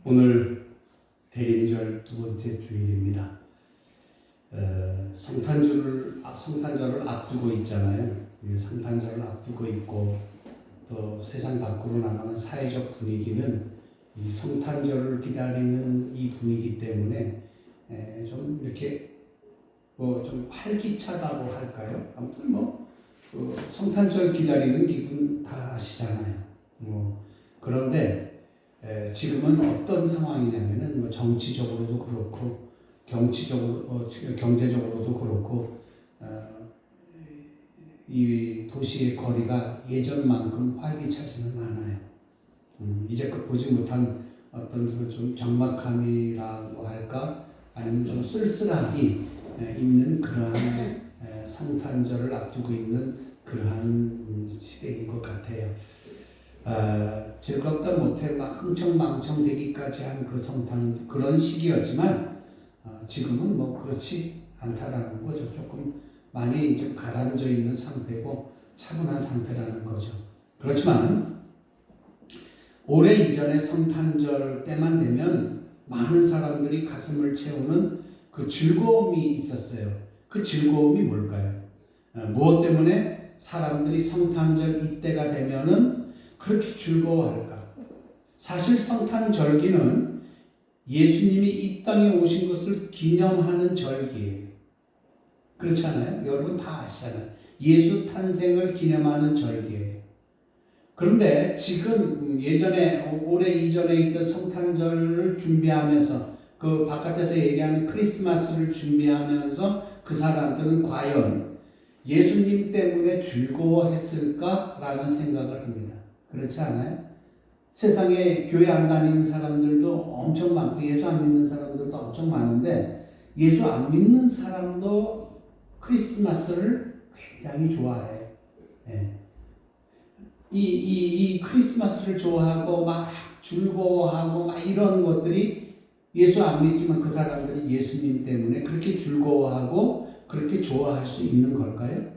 오늘 대림절 두 번째 주일입니다. 성탄절을 앞두고 있잖아요. 성탄절을 앞두고 있고 또 세상 밖으로 나가는 사회적 분위기는 이 성탄절을 기다리는 이 분위기 때문에 좀 이렇게 좀 활기차다고 할까요? 아무튼 성탄절 기다리는 기분 다 아시잖아요. 그런데 지금은 어떤 상황이냐면은 정치적으로도 그렇고 경제적으로도 그렇고 이 도시의 거리가 예전만큼 활기차지는 않아요. 이제껏 보지 못한 어떤 좀 적막함이라고 할까 아니면 좀 쓸쓸함이 있는 그러한 성탄절을 앞두고 있는 그러한 시대인 것 같아요. 즐겁다 못해 막 흥청망청 되기까지 한 그 성탄 그런 시기였지만 지금은 그렇지 않다라는 거죠. 조금 많이 좀 가라앉아 있는 상태고 차분한 상태라는 거죠. 그렇지만 오래 이전에 성탄절 때만 되면 많은 사람들이 가슴을 채우는 그 즐거움이 있었어요. 그 즐거움이 뭘까요? 무엇 때문에 사람들이 성탄절 이때가 되면은 그렇게 즐거워할까? 사실 성탄절기는 예수님이 이 땅에 오신 것을 기념하는 절기예요. 그렇지 않아요? 여러분 다 아시잖아요. 예수 탄생을 기념하는 절기예요. 그런데 지금 오래 이전에 있던 성탄절을 준비하면서 그 바깥에서 얘기하는 크리스마스를 준비하면서 그 사람들은 과연 예수님 때문에 즐거워했을까라는 생각을 합니다. 그렇지 않아요? 세상에 교회 안 다니는 사람들도 엄청 많고 예수 안 믿는 사람들도 엄청 많은데 예수 안 믿는 사람도 크리스마스를 굉장히 좋아해. 이 크리스마스를 좋아하고 막 즐거워하고 막 이런 것들이 예수 안 믿지만 그 사람들이 예수님 때문에 그렇게 즐거워하고 그렇게 좋아할 수 있는 걸까요?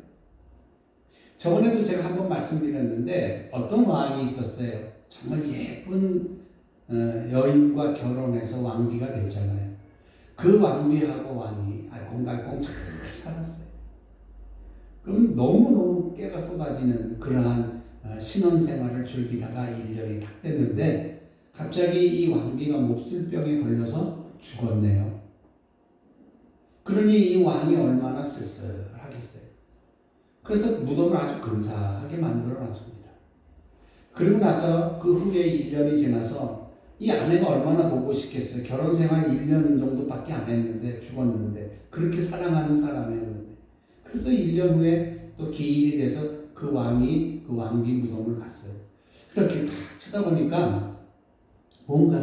저번에도 제가 한번 말씀드렸는데 어떤 왕이 있었어요. 정말 예쁜 여인과 결혼해서 왕비가 됐잖아요. 그 왕비하고 왕이 알콩달콩 잘 살았어요. 그럼 너무너무 깨가 쏟아지는 그러한 신혼생활을 즐기다가 1년이 딱 됐는데 갑자기 이 왕비가 몹쓸병에 걸려서 죽었네요. 그러니 이 왕이 얼마나 쓸쓸하겠어요. 그래서 무덤을 아주 근사하게 만들어 놨습니다. 그리고 나서 그 후에 1년이 지나서 이 아내가 얼마나 보고 싶겠어요. 결혼 생활 1년 정도밖에 안 했는데 죽었는데 그렇게 사랑하는 사람이었는데 그래서 1년 후에 또 기일이 돼서 그 왕이 그 왕비 무덤을 갔어요. 그렇게 딱 쳐다보니까 뭔가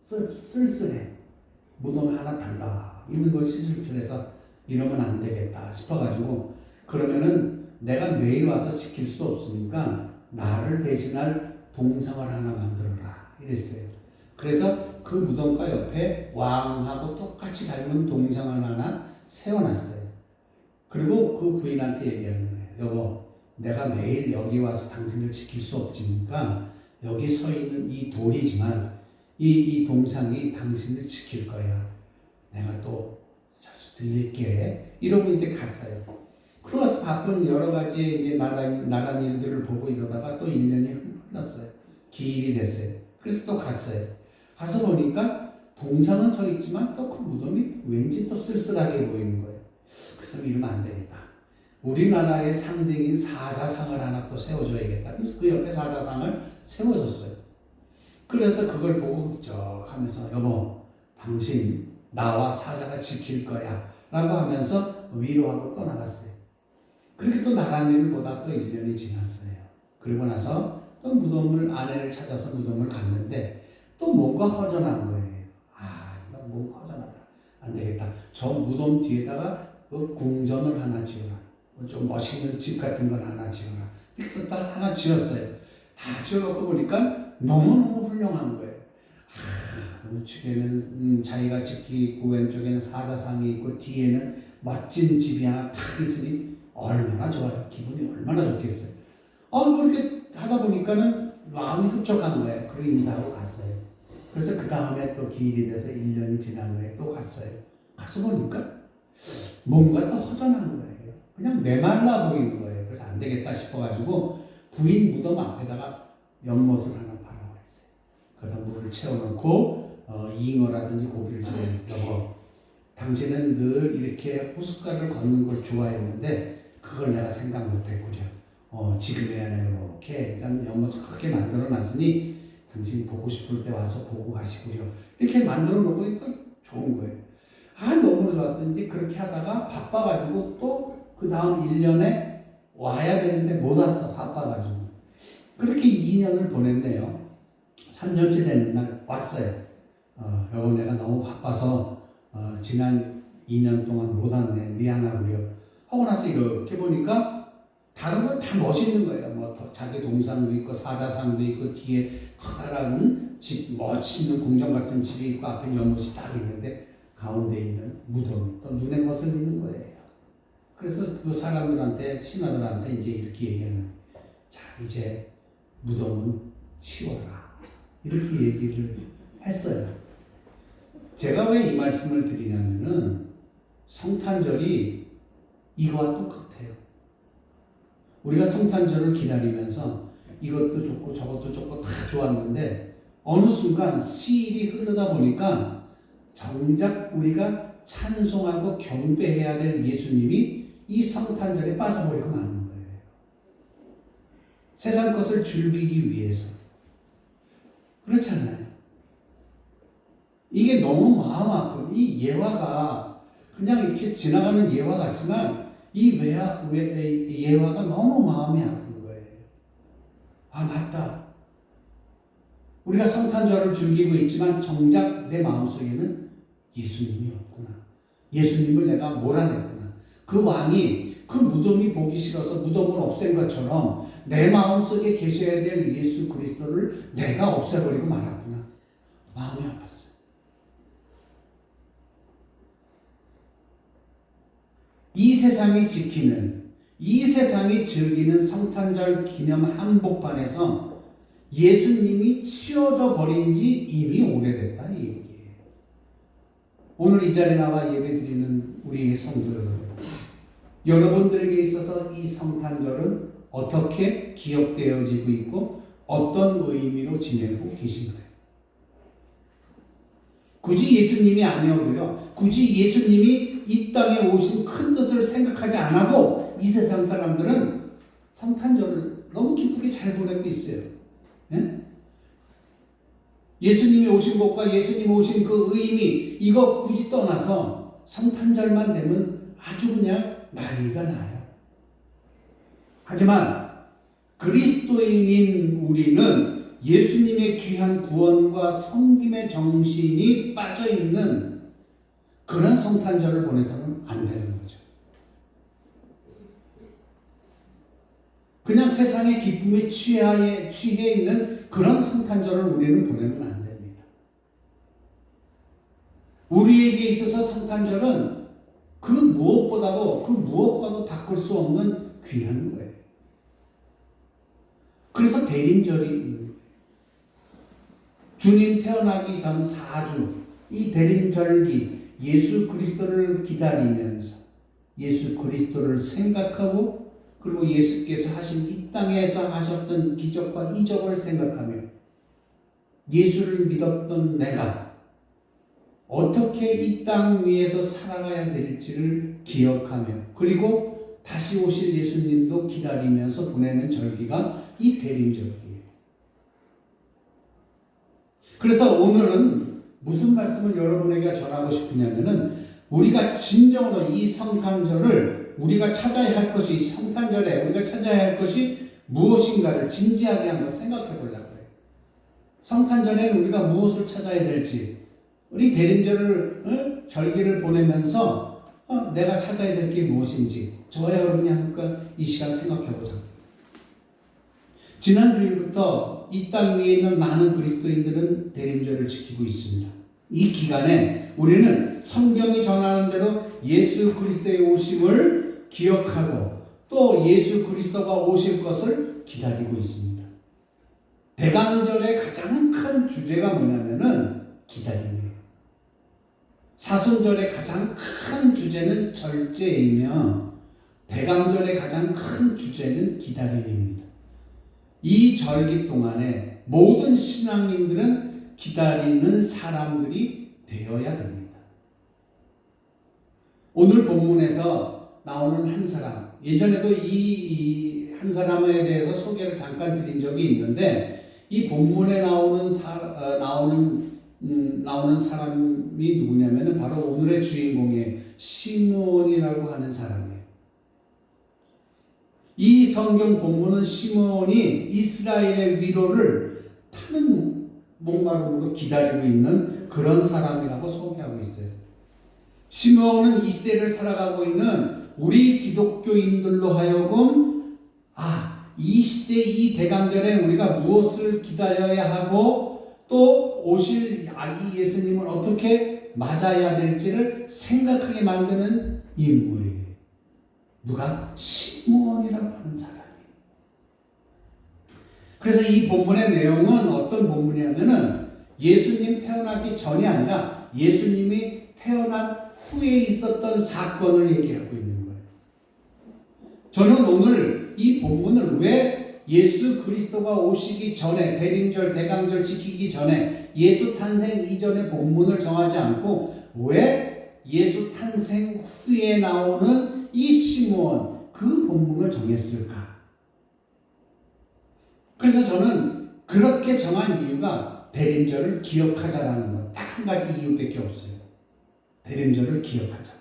쓸쓸해. 무덤 하나 달라 있는 것이 쓸쓸해서 이러면 안 되겠다 싶어가지고 그러면은 내가 매일 와서 지킬 수 없으니까 나를 대신할 동상을 하나 만들어라 이랬어요. 그래서 그 무덤가 옆에 왕하고 똑같이 닮은 동상을 하나 세워놨어요. 그리고 그 부인한테 얘기하는 거예요. 여보, 내가 매일 여기 와서 당신을 지킬 수 없으니까 여기 서 있는 이 돌이지만 이 동상이 당신을 지킬 거야. 내가 또 자주 들릴게. 이러고 이제 갔어요. 그러고서 바쁜 여러 가지 이제 나란 일들을 보고 이러다가 또 1년이 흘렀어요. 기일이 됐어요. 그래서 또 갔어요. 가서 보니까 동상은 서 있지만 또 그 무덤이 왠지 또 쓸쓸하게 보이는 거예요. 그래서 이러면 안 되겠다. 우리나라의 상징인 사자상을 하나 또 세워줘야겠다. 그래서 그 옆에 사자상을 세워줬어요. 그래서 그걸 보고 흡족하면서 여보, 당신 나와 사자가 지킬 거야 라고 하면서 위로하고 또 나갔어요. 그렇게 또 나간 일을 보다 또 1년이 지났어요. 그리고 나서 또 아내를 찾아서 무덤을 갔는데 또 뭔가 허전한 거예요. 이거 뭔가 허전하다. 안 되겠다. 저 무덤 뒤에다가 그 궁전을 하나 지어라. 좀 멋있는 집 같은 걸 하나 지어라. 이렇게 딱 하나 지었어요. 다 지어놓고 보니까 너무너무 훌륭한 거예요. 우측에는 자기가 지키고 왼쪽에는 사자상이 있고 뒤에는 멋진 집이 하나 탁 있으니 얼마나 좋아요. 기분이 얼마나 좋겠어요. 그렇게 하다 보니까는 마음이 흡족한 거예요. 그리고 인사하고 갔어요. 그래서 그 다음에 또 기일이 돼서 1년이 지난 후에 또 갔어요. 가서 보니까 뭔가 또 허전한 거예요. 그냥 메말라 보이는 거예요. 그래서 안 되겠다 싶어가지고 부인 무덤 앞에다가 연못을 하나 발아버렸어요. 그래서 물을 채워놓고 잉어라든지 고기를 집어넣고, 여보, 당신은 늘 이렇게 호숫가를 걷는 걸 좋아했는데 그걸 내가 생각 못했구려. 지금에야 이렇게 일단 연못을 크게 만들어놨으니 당신이 보고 싶을 때 와서 보고 가시구려. 이렇게 만들어 놓고 좋은 거예요. 너무 좋았어. 이제 그렇게 하다가 바빠가지고 또 그 다음 1년에 와야 되는데 못 왔어. 바빠가지고. 그렇게 2년을 보냈네요. 3년째 되는 날 왔어요. 여보, 내가 너무 바빠서 지난 2년 동안 못 왔네. 미안하구려. 하고 나서 이렇게 보니까 다른 건 다 멋있는 거예요. 뭐 자기 동상도 있고 사자상도 있고 뒤에 커다란 집, 멋있는 궁전 같은 집이 있고 앞에 연못이 딱 있는데 가운데 있는 무덤이 또 눈에 거슬리는 거예요. 그래서 그 사람들한테, 신하들한테 이제 이렇게 얘기하는, 자, 이제 무덤은 치워라. 이렇게 얘기를 했어요. 제가 왜 이 말씀을 드리냐면은 성탄절이 이거와 똑같아요. 우리가 성탄절을 기다리면서 이것도 좋고 저것도 좋고 다 좋았는데 어느 순간 시일이 흐르다 보니까 정작 우리가 찬송하고 경배해야 될 예수님이 이 성탄절에 빠져버리고 마는 거예요. 세상 것을 즐기기 위해서. 그렇잖아요. 이게 너무 마음 아픈, 이 예화가 그냥 이렇게 지나가는 예화 같지만 이 예화가 너무 마음이 아픈 거예요. 맞다. 우리가 성탄절을 즐기고 있지만 정작 내 마음속에는 예수님이 없구나. 예수님을 내가 몰아냈구나. 그 왕이 그 무덤이 보기 싫어서 무덤을 없앤 것처럼 내 마음속에 계셔야 될 예수 그리스도를 내가 없애버리고 말았구나. 마음이 아팠어요. 이 세상이 지키는, 이 세상이 즐기는 성탄절 기념 한복판에서 예수님이 치워져 버린 지 이미 오래됐다, 이 얘기예요. 오늘 이 자리에 나와 예배드리는 우리 성도 여러분, 여러분들에게 있어서 이 성탄절은 어떻게 기억되어지고 있고 어떤 의미로 지내고 계신가요? 굳이 예수님이 아니어도요, 굳이 예수님이 이 땅에 오신 큰 뜻을 생각하지 않아도 이 세상 사람들은 성탄절을 너무 기쁘게 잘 보내고 있어요. 예? 예수님이 오신 것과 예수님이 오신 그 의미, 이거 굳이 떠나서 성탄절만 되면 아주 그냥 난리가 나요. 하지만 그리스도인인 우리는 예수님의 귀한 구원과 섬김의 정신이 빠져있는 그런 성탄절을 보내서는 안 되는 거죠. 그냥 세상의 기쁨에 취해 있는 그런 성탄절을 우리는 보내면 안 됩니다. 우리에게 있어서 성탄절은 그 무엇과도 바꿀 수 없는 귀한 거예요. 그래서 대림절이 주님 태어나기 전 4주 이 대림절기 예수 그리스도를 기다리면서 예수 그리스도를 생각하고 그리고 예수께서 하신 이 땅에서 하셨던 기적과 이적을 생각하며 예수를 믿었던 내가 어떻게 이 땅 위에서 살아가야 될지를 기억하며 그리고 다시 오실 예수님도 기다리면서 보내는 절기가 이 대림절기예요. 그래서 오늘은 무슨 말씀을 여러분에게 전하고 싶으냐면은 우리가 진정으로 이 성탄절을 우리가 찾아야 할 것이 성탄절에 우리가 찾아야 할 것이 무엇인가를 진지하게 한번 생각해 보려고 해요. 성탄절에는 우리가 무엇을 찾아야 될지 우리 대림절을 절기를 보내면서 내가 찾아야 될 게 무엇인지 저와 여러분이 함께 이 시간 생각해 보자. 지난 주일부터 이 땅 위에 있는 많은 그리스도인들은 대림절을 지키고 있습니다. 이 기간에 우리는 성경이 전하는 대로 예수 그리스도의 오심을 기억하고 또 예수 그리스도가 오실 것을 기다리고 있습니다. 대강절의 가장 큰 주제가 뭐냐면은 기다림이에요. 사순절의 가장 큰 주제는 절제이며 대강절의 가장 큰 주제는 기다림입니다. 이 절기 동안에 모든 신앙인들은 기다리는 사람들이 되어야 됩니다. 오늘 본문에서 나오는 한 사람, 예전에도 이 한 사람에 대해서 소개를 잠깐 드린 적이 있는데, 이 본문에 나오는 사람이 누구냐면은 바로 오늘의 주인공의 시므온이라고 하는 사람이에요. 이 성경 본문은 시므온이 이스라엘의 위로를 타는 목마름으로 기다리고 있는 그런 사람이라고 소개하고 있어요. 시므온은 이 시대를 살아가고 있는 우리 기독교인들로 하여금 이 시대 이 대강절에 우리가 무엇을 기다려야 하고 또 오실 아기 예수님을 어떻게 맞아야 될지를 생각하게 만드는 인물이에요. 누가? 시므온이라고 하는 사람이에요. 그래서 이 본문의 내용은 어떤 본문이냐면은 예수님 태어나기 전이 아니라 예수님이 태어난 후에 있었던 사건을 얘기하고 있는 거예요. 저는 오늘 이 본문을 왜 예수 그리스도가 오시기 전에, 대림절, 대강절 지키기 전에, 예수 탄생 이전의 본문을 정하지 않고 왜 예수 탄생 후에 나오는 이 시므온 그 본문을 정했을까? 그래서 저는 그렇게 정한 이유가 대림절을 기억하자라는 것. 딱 한 가지 이유밖에 없어요. 대림절을 기억하자.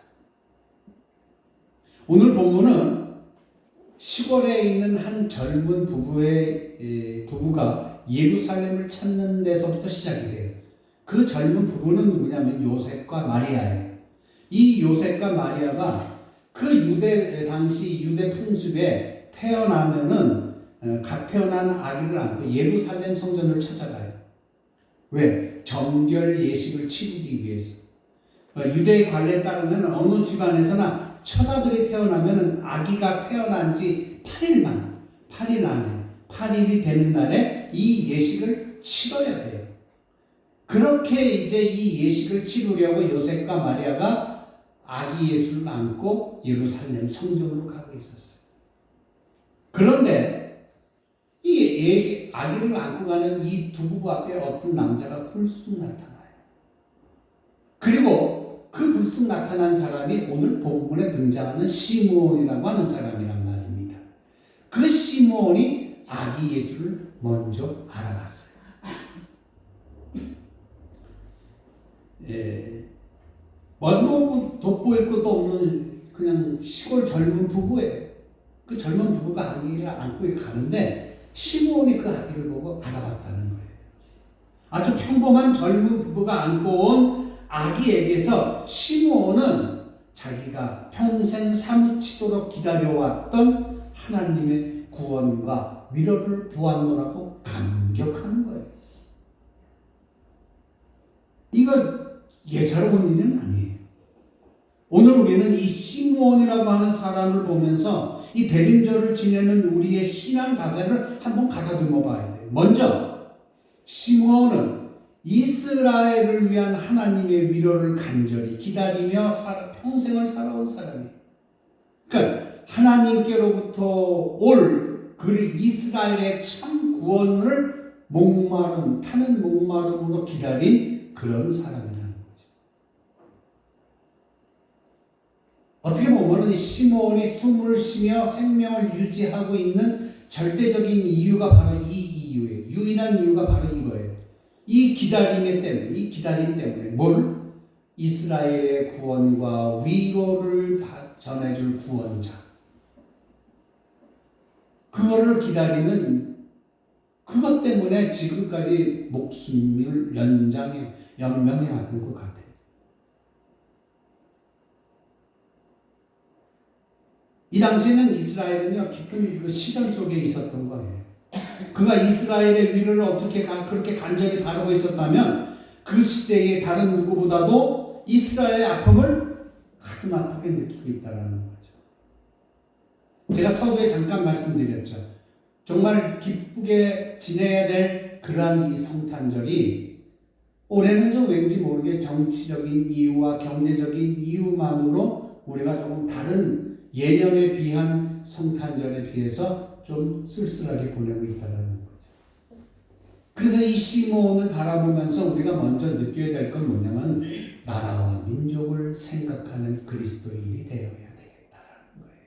오늘 본문은 시골에 있는 한 젊은 부부가 예루살렘을 찾는 데서부터 시작이 돼요. 그 젊은 부부는 누구냐면 요셉과 마리아예요. 이 요셉과 마리아가 그 당시 유대 풍습에 태어나면은 갓 태어난 아기를 안고 예루살렘 성전을 찾아가요. 왜? 정결 예식을 치르기 위해서. 유대의 관례에 따르면 어느 집안에서나 첫 아들이 태어나면 아기가 태어난 지 8일 안에 8일이 되는 날에 이 예식을 치러야 돼요. 그렇게 이제 이 예식을 치르려고 요셉과 마리아가 아기 예수를 안고 예루살렘 성전으로 가고 있었어요. 그런데 이 아기를 안고 가는 이 두 부부 앞에 어떤 남자가 불쑥 나타나요. 그리고 그 불쑥 나타난 사람이 오늘 본문에 등장하는 시므온이라고 하는 사람이란 말입니다. 그 시므온이 아기 예수를 먼저 알아봤어요. 뭐 돋보일 것도 없는 그냥 시골 젊은 부부예요. 그 젊은 부부가 아기를 안고 가는데 시므온이 그 아기를 보고 알아봤다는 거예요. 아주 평범한 젊은 부부가 안고 온 아기에게서 시므온은 자기가 평생 사무치도록 기다려왔던 하나님의 구원과 위로를 보았노라고 감격하는 거예요. 이건 예사로운 일은 아니에요. 오늘 우리는 이 시므온이라고 하는 사람을 보면서 이 대림절을 지내는 우리의 신앙 자세를 한번 가다듬어 봐야 돼요. 먼저 시므온은 이스라엘을 위한 하나님의 위로를 간절히 기다리며 평생을 살아온 사람이에요. 그러니까 하나님께로부터 올 이스라엘의 참 구원을 타는 목마름으로 기다린 그런 사람이라는 거죠. 어떻게 보면 시므온이 숨을 쉬며 생명을 유지하고 있는 절대적인 이유가 바로 이 이유예요. 유일한 이유가 바로 이거예요. 이 기다림 때문에 이스라엘의 구원과 위로를 전해줄 구원자. 그거를 기다리는 그것 때문에 지금까지 목숨을 연명해 왔던 것 같아요. 이 당시에는 이스라엘은요, 깊은 시련 속에 있었던 거예요. 그가 이스라엘의 위로를 어떻게 그렇게 간절히 바라고 있었다면 그 시대의 다른 누구보다도 이스라엘의 아픔을 가슴 아프게 느끼고 있다는 거죠. 제가 서두에 잠깐 말씀드렸죠. 정말 기쁘게 지내야 될 그러한 이 성탄절이 올해는 좀 왠지 모르게 정치적인 이유와 경제적인 이유만으로 우리가 조금 다른 예년에 비한 성탄절에 비해서 좀 쓸쓸하게 보내고 있다는 거죠. 그래서 이 시몬을 바라보면서 우리가 먼저 느껴야 될 건 뭐냐면 나라와 민족을 생각하는 그리스도인이 되어야 되겠다는 거예요.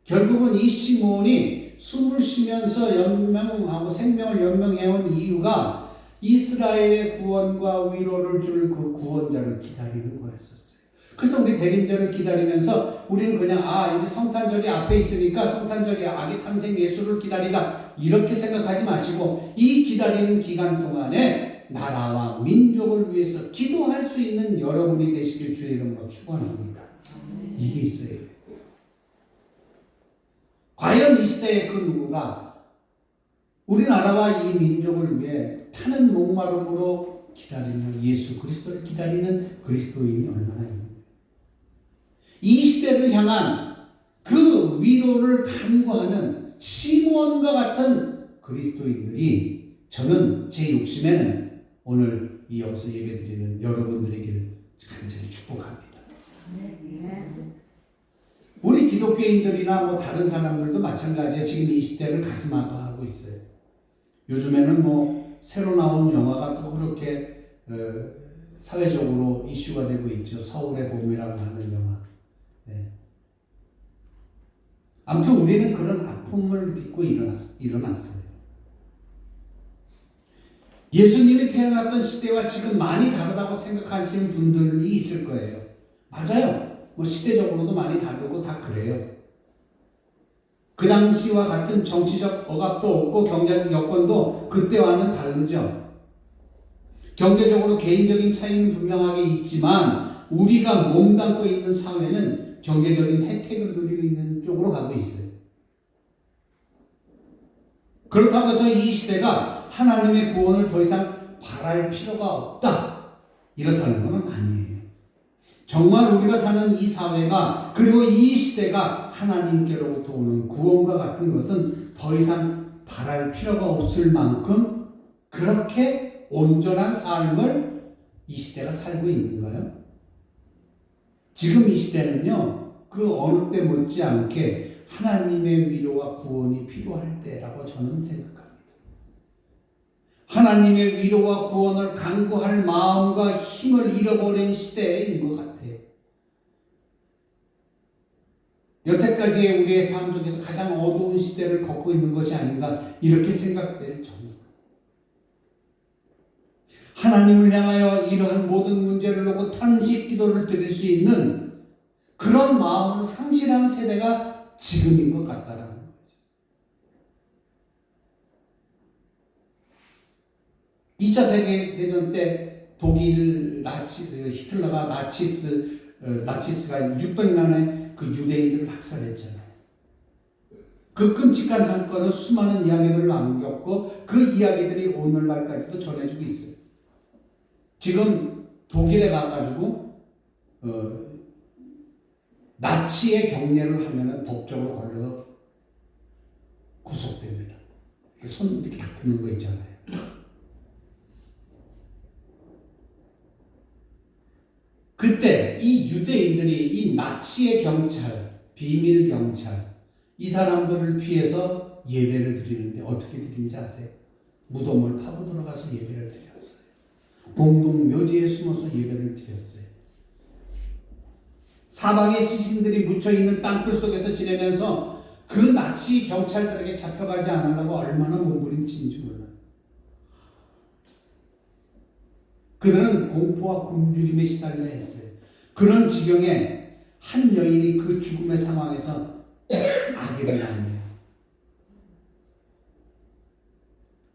결국은 이 시몬이 숨을 쉬면서 연명하고 생명을 연명해온 이유가 이스라엘의 구원과 위로를 줄 그 구원자를 기다리는 거였었어요. 그래서 우리 대림절을 기다리면서 우리는 그냥 이제 성탄절이 앞에 있으니까 성탄절이 아기 탄생 예수를 기다리다 이렇게 생각하지 마시고 이 기다리는 기간 동안에 나라와 민족을 위해서 기도할 수 있는 여러분이 되시길 주의 이름으로 축원합니다. 이게 있어야 돼요. 과연 이 시대의 그 누구가 우리나라와 이 민족을 위해 타는 목마름으로 기다리는 예수 그리스도를 기다리는 그리스도인이 얼마나 있는가. 이 시대를 향한 그 위로를 간구하는 시몬과 같은 그리스도인들이 저는 제 욕심에는 오늘 이 여기서 예배드리는 여러분들에게 간절히 축복합니다. 우리 기독교인들이나 뭐 다른 사람들도 마찬가지예요. 지금 이 시대를 가슴 아파하고 있어요. 요즘에는 새로 나온 영화가 또 그렇게 사회적으로 이슈가 되고 있죠. 서울의 봄이라고 하는 영화. 네. 아무튼 우리는 그런 아픔을 딛고 일어났어요. 예수님이 태어났던 시대와 지금 많이 다르다고 생각하시는 분들이 있을 거예요. 맞아요. 시대적으로도 많이 다르고 다 그래요. 그 당시와 같은 정치적 억압도 없고 경제적 여건도 그때와는 다르죠. 경제적으로 개인적인 차이는 분명하게 있지만 우리가 몸담고 있는 사회는 경제적인 혜택을 누리고 있는 쪽으로 가고 있어요. 그렇다고 해서 이 시대가 하나님의 구원을 더 이상 바랄 필요가 없다. 이렇다는 건 아니에요. 정말 우리가 사는 이 사회가 그리고 이 시대가 하나님께로부터 오는 구원과 같은 것은 더 이상 바랄 필요가 없을 만큼 그렇게 온전한 삶을 이 시대가 살고 있는가요? 지금 이 시대는요, 그 어느 때 못지않게 하나님의 위로와 구원이 필요할 때라고 저는 생각합니다. 하나님의 위로와 구원을 간구할 마음과 힘을 잃어버린 시대인 것 같아요. 여태까지의 우리의 삶 중에서 가장 어두운 시대를 걷고 있는 것이 아닌가 이렇게 생각될 정도. 하나님을 향하여 이러한 모든 문제를 놓고 탄식 기도를 드릴 수 있는 그런 마음을 상실한 세대가 지금인 것 같다라는 거죠. 2차 세계대전 때 독일 히틀러가 나치스가 600만의 그 유대인들을 학살했잖아요. 그 끔찍한 사건은 수많은 이야기들을 남겼고 그 이야기들이 오늘날까지도 전해지고 있어요. 지금 독일에 가가지고 나치의 경례를 하면은 법적으로 걸려서 구속됩니다. 손 이렇게 딱 드는 거 있잖아요. 그때 이 유대인들이 이 나치의 경찰, 비밀 경찰, 이 사람들을 피해서 예배를 드리는데 어떻게 드리는지 아세요? 무덤을 파고 들어가서 예배를 드렸어요. 공동 묘지에 숨어서 예배를 드렸어요. 사방에 시신들이 묻혀있는 땅굴 속에서 지내면서 그 나치 경찰들에게 잡혀가지 않으려고 얼마나 몸부림치는지 몰라요. 그들은 공포와 굶주림에 시달려야 했어요. 그런 지경에 한 여인이 그 죽음의 상황에서 아기를 낳습니다.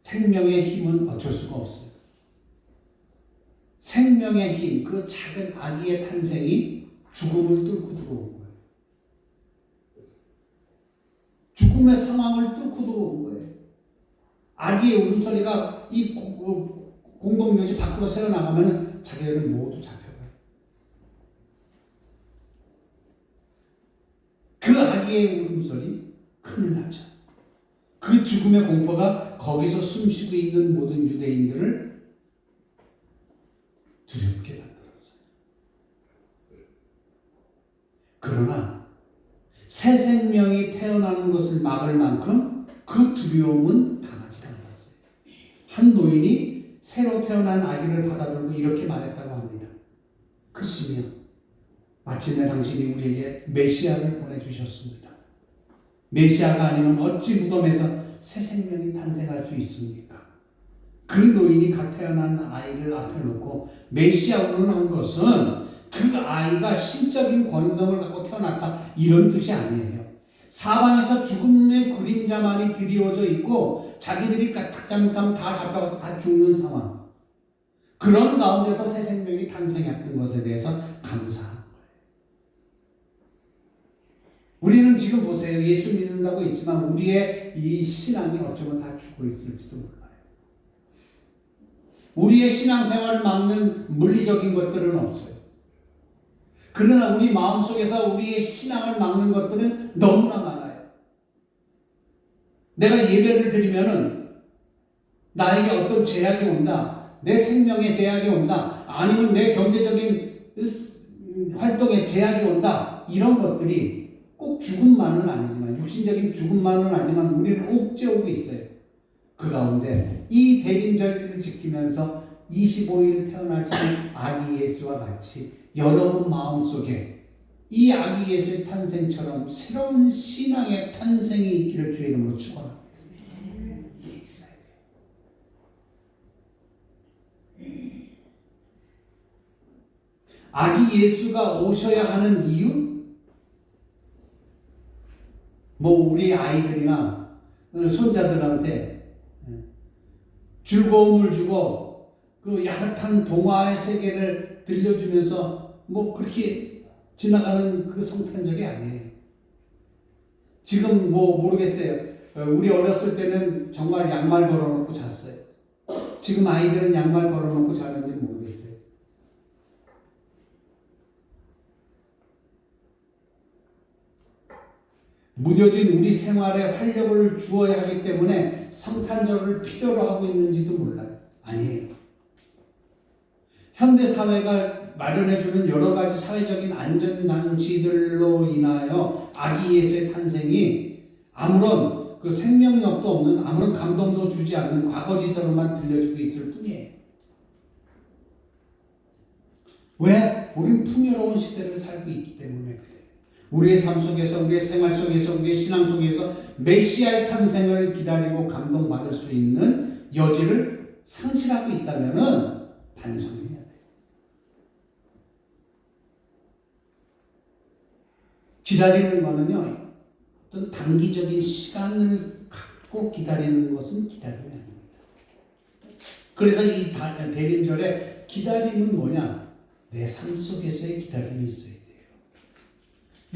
생명의 힘은 어쩔 수가 없어요. 생명의 힘, 그 작은 아기의 탄생이 죽음을 뚫고 들어온 거예요. 죽음의 상황을 뚫고 들어온 거예요. 아기의 울음소리가 이 공동묘지 밖으로 새어나가면 자기들은 모두 잡혀가요. 그 아기의 울음소리 큰일 나죠. 그 죽음의 공포가 거기서 숨쉬고 있는 모든 유대인들을 두렵게 만들었어요. 그러나 새 생명이 태어나는 것을 막을 만큼 그 두려움은 강하지 않았어요. 한 노인이 새로 태어난 아기를 받아들고 이렇게 말했다고 합니다. 크시며 마침내 당신이 우리에게 메시아를 보내주셨습니다. 메시아가 아니면 어찌 무덤에서 새 생명이 탄생할 수 있습니까? 그 노인이 갓 태어난 아이를 앞에 놓고 메시아로 한 것은 그 아이가 신적인 권능을 갖고 태어났다 이런 뜻이 아니에요. 사방에서 죽음의 그림자만이 드리워져 있고 자기들이 잘못하면 다 잡혀가서 다 죽는 상황. 그런 가운데서 새 생명이 탄생했던 것에 대해서 감사한 거예요. 우리는 지금 보세요. 예수 믿는다고 있지만 우리의 이 신앙이 어쩌면 다 죽어 있을지도 몰라요. 우리의 신앙생활을 막는 물리적인 것들은 없어요. 그러나 우리 마음속에서 우리의 신앙을 막는 것들은 너무나 많아요. 내가 예배를 드리면은 나에게 어떤 제약이 온다. 내 생명에 제약이 온다. 아니면 내 경제적인 활동에 제약이 온다. 이런 것들이 꼭 죽음만은 아니지만 육신적인 죽음만은 아니지만 우리를 옥죄오고 있어요. 그 가운데 이 대림절기를 지키면서 25일 태어나신 아기 예수와 같이 여러분 마음속에 이 아기 예수의 탄생처럼 새로운 신앙의 탄생이 있기를 주의 이름으로 축원합니다. 아기 예수가 오셔야 하는 이유? 뭐 우리 아이들이나 손자들한테 즐거움을 주고 그 야릇한 동화의 세계를 들려주면서 뭐 그렇게 지나가는 그 성탄절이 아니에요. 지금 뭐 모르겠어요. 우리 어렸을 때는 정말 양말 걸어놓고 잤어요. 지금 아이들은 양말 걸어놓고 자는지 모르겠어요. 무뎌진 우리 생활에 활력을 주어야 하기 때문에 성탄절을 필요로 하고 있는지도 몰라요. 아니에요. 현대 사회가 마련해주는 여러 가지 사회적인 안전장치들로 인하여 아기 예수의 탄생이 아무런 그 생명력도 없는 아무런 감동도 주지 않는 과거지서로만 들려주고 있을 뿐이에요. 왜? 우리는 풍요로운 시대를 살고 있기 때문에 그래요. 우리의 삶 속에서, 우리의 생활 속에서, 우리의 신앙 속에서 메시아의 탄생을 기다리고 감동받을 수 있는 여지를 상실하고 있다면 반성해야 돼요. 기다리는 거는요, 어떤 단기적인 시간을 갖고 기다리는 것은 기다림이 아닙니다. 그래서 이 대림절에 기다림은 뭐냐? 내 삶 속에서의 기다림이 있어야 돼요.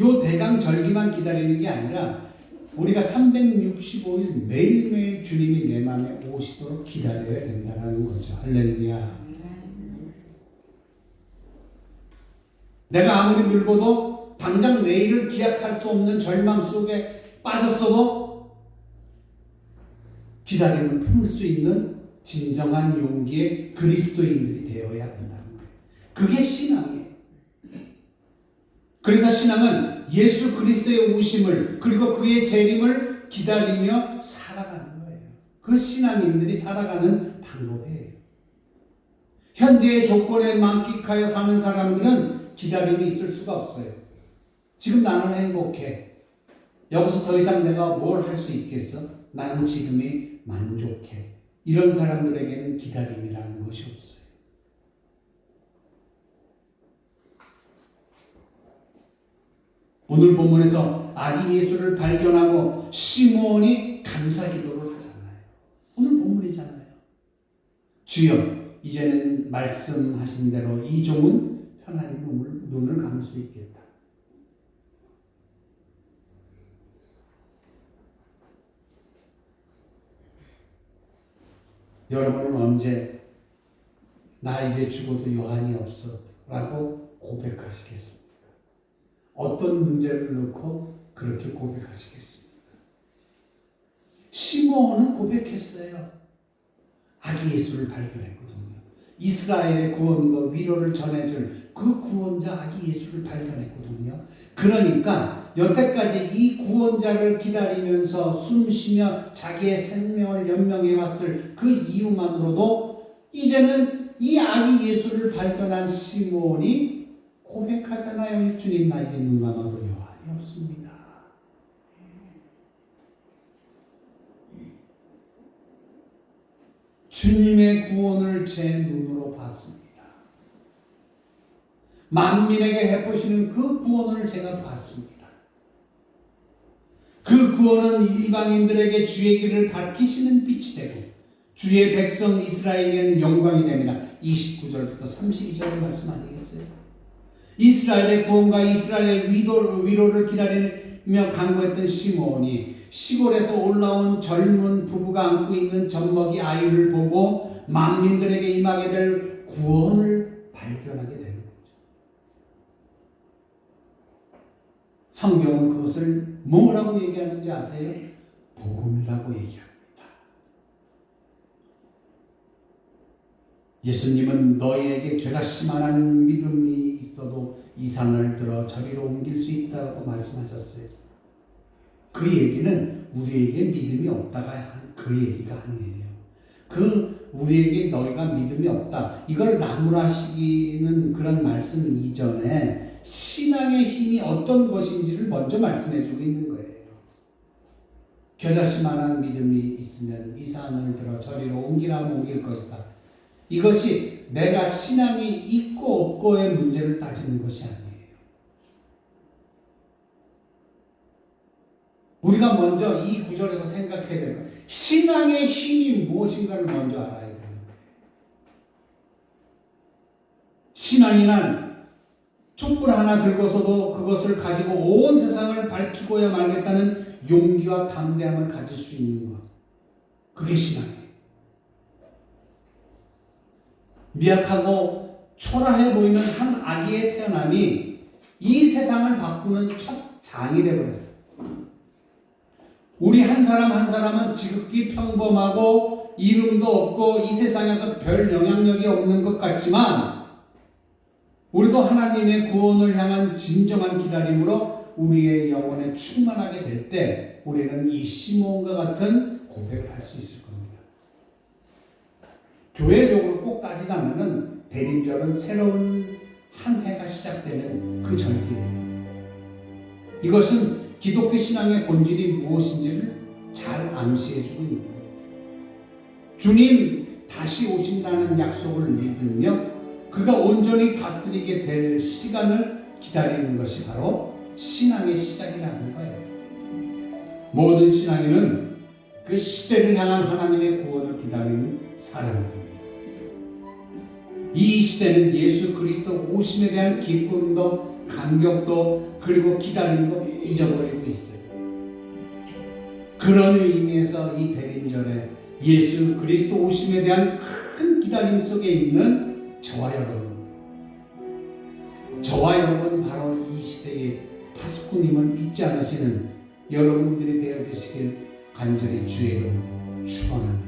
요 대강 절기만 기다리는 게 아니라 우리가 365일 매일매일 주님이 내 마음에 오시도록 기다려야 된다는 거죠. 할렐루야. 내가 아무리 늙어도 당장 내일을 기약할 수 없는 절망 속에 빠졌어도 기다림을 품을 수 있는 진정한 용기의 그리스도인들이 되어야 된다는 거예요. 그게 신앙이에요. 그래서 신앙은 예수 그리스도의 오심을 그리고 그의 재림을 기다리며 살아가는 거예요. 그 신앙인들이 살아가는 방법이에요. 현재의 조건에 만끽하여 사는 사람들은 기다림이 있을 수가 없어요. 지금 나는 행복해. 여기서 더 이상 내가 뭘 할 수 있겠어? 나는 지금이 만족해. 이런 사람들에게는 기다림이라는 것이 없어요. 오늘 본문에서 아기 예수를 발견하고 시므온이 감사 기도를 하잖아요. 오늘 본문이잖아요. 주여, 이제는 말씀하신 대로 이 종은 편안히 눈을 감을 수 있겠다. 여러분은 언제 나 이제 죽어도 여한이 없어 라고 고백하시겠습니까? 어떤 문제를 놓고 그렇게 고백하시겠습니까? 시므온은 고백했어요. 아기 예수를 발견했거든요. 이스라엘의 구원과 위로를 전해줄 그 구원자 아기 예수를 발견했거든요. 그러니까 여태까지 이 구원자를 기다리면서 숨쉬며 자기의 생명을 연명해 왔을 그 이유만으로도 이제는 이 아기 예수를 발견한 시므온이 고백하잖아요. 주님, 나 이제 눈 감아도 여한이 없습니다. 주님의 구원을 제 눈으로 봤습니다. 만민에게 베푸시는 그 구원을 제가 봤습니다. 그 구원은 이방인들에게 주의 길을 밝히시는 빛이 되고 주의 백성 이스라엘에게는 영광이 됩니다. 29절부터 32절을 말씀하시겠어요? 이스라엘의 구원과 이스라엘의 위로를 기다리며 간구했던 시므온이 시골에서 올라온 젊은 부부가 안고 있는 젖먹이 아이를 보고 만민들에게 임하게 될 구원을 발견하게 되는 거죠. 성경은 그것을 뭐라고 얘기하는지 아세요? 복음이라고 얘기합니다. 예수님은 너희에게 겨자씨만한 믿음이 있어도 이 산을 들어 저리로 옮길 수 있다고 말씀하셨어요. 그 얘기는 우리에게 믿음이 없다가 한 그 얘기가 아니에요. 그 우리에게 너희가 믿음이 없다, 이걸 나무라시기는 그런 말씀 이전에 신앙의 힘이 어떤 것인지를 먼저 말씀해주고 있는 거예요. 겨자씨만한 믿음이 있으면 이 산을 들어 저리로 옮기라면 옮길 것이다. 이것이 내가 신앙이 있고 없고의 문제를 따지는 것이 아니에요. 우리가 먼저 이 구절에서 생각해야 되는 거예요. 신앙의 힘이 무엇인가를 먼저 알아야 되는 거예요. 신앙이란 촛불 하나 들고서도 그것을 가지고 온 세상을 밝히고야 말겠다는 용기와 담대함을 가질 수 있는 것. 그게 신앙이에요. 미약하고 초라해 보이는 한 아기의 태어남이 이 세상을 바꾸는 첫 장이 되어버렸어요. 우리 한 사람 한 사람은 지극히 평범하고 이름도 없고 이 세상에서 별 영향력이 없는 것 같지만 우리도 하나님의 구원을 향한 진정한 기다림으로 우리의 영혼에 충만하게 될 때 우리는 이 시므온과 같은 고백을 할 수 있을 겁니다. 교회적으로 꼭 따지자면은 대림절은 새로운 한 해가 시작되는 그 절기예요. 이것은 기독교 신앙의 본질이 무엇인지를 잘 암시해주고 있는 거예요. 주님 다시 오신다는 약속을 믿으며 그가 온전히 다스리게 될 시간을 기다리는 것이 바로 신앙의 시작이라는 거예요. 모든 신앙인은 그 시대를 향한 하나님의 구원을 기다리는 사람들입니다. 이 시대는 예수 그리스도 오심에 대한 기쁨도 감격도 그리고 기다림도 잊어버리고 있어요. 그런 의미에서 이 대림절에 예수 그리스도 오심에 대한 큰 기다림 속에 있는 저와 여러분 바로 이 시대의 파수꾼임을 잊지 않으시는 여러분들이 되어주시길 간절히 주의 이름으로 축원합니다.